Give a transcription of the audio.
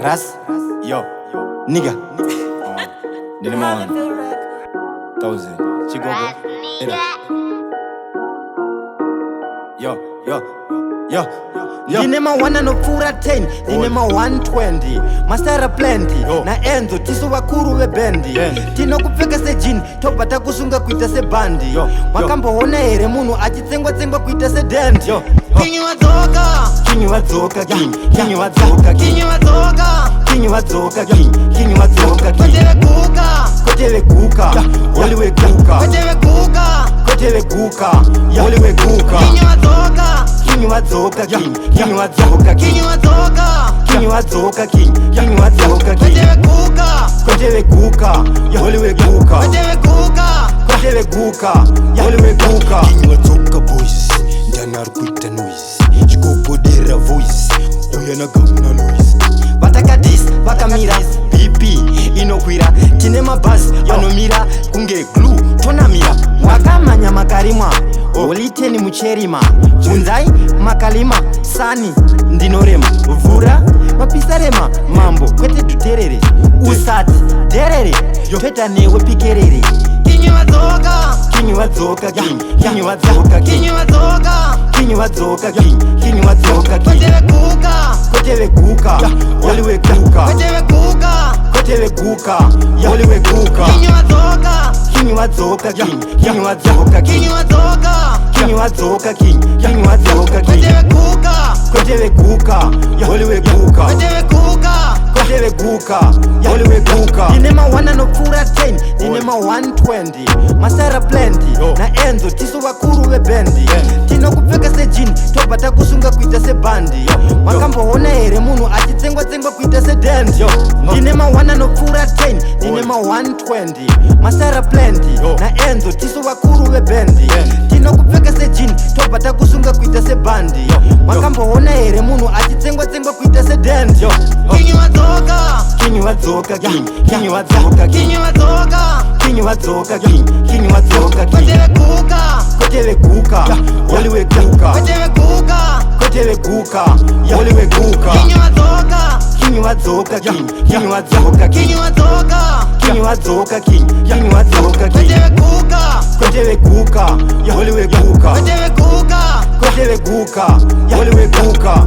Ras, yo, nigga. Nilimaona 1000 Chigogo. Yo. Dinema 1 anopfuura 10, dinema 120 masara plenty na Enzo tiso vakuru vebendi tinokupfeka sejini tobva takusunga kuita sebhandi makamboona here munhu achitsengwa-tsengwa kuita sedendi Kinyi wadzoka Kinyi wadzoka Kinyi wadzoka Kinyi wadzoka Kinyi wadzoka Kinyi wadzoka Koteve guka Koteve guka Oliwe guka Koteve guka Koteve guka Oliwe guka Kinyi wadzoka Kinyi wadzoka Kinyi wadzoka Kinyi wadzoka Kinyi wadzoka Kinyi wadzoka Koteve guka Koteve guka Oliwe guka Koteve guka Koteve guka Oliwe guka Kinyi wadzoka boys Ndana arikuita noise chikopodera voice uyana gamuna noise vatakadis vakamira bp inokwira tine mabhasi anomira kunge glue tonamira makamanya makarimwa oliteni mucherima bvunzai makalima sani ndinorema vhura mapisarema mambo kwete tuterere usati dherere toita newe pikerere Kinyi wadzoka Kinyi wadzoka Kinyi wadzoka Kinyi wadzoka Kinyi wadzoka Kinyi wadzoka Koteve guka Koteve guka Oliwe guka Koteve guka Koteve guka Oliwe guka Kinyi wadzoka Kinyi wadzoka Kinyi wadzoka Kinyi wadzoka Kinyi wadzoka Kinyi wadzoka Koteve guka Koteve guka Oliwe guka Koteve guka Koteve guka Oliwe guka Dinema 1 anopfuura 10 dinema 120 masara plenty na Enzo tiso vakuru vebendi tinokupfeka sejini tobva takusunga kuita sebhandi makamboona here munhu achitsengwa-tsengwa kuita sedendi dinema 1 anopfuura 10 dinema 120 masara plenty na Enzo tiso vakuru vebendi tinokupfeka sejini tobva takusunga kuita sebhandi makamboona here munhu achitsengwa-tsengwa kuita sedendi Kinyi wadzoka Kinyi wadzoka Kinyi wadzoka Kinyi wadzoka Kinyi wadzoka Kinyi wadzoka Koteve guka Koteve guka Oliwe guka Koteve guka Koteve guka Oliwe guka Kinyi wadzoka Kinyi wadzoka Kinyi wadzoka Kinyi wadzoka Kinyi wadzoka Kinyi wadzoka Koteve guka Koteve guka Oliwe guka Koteve guka Koteve guka Oliwe guka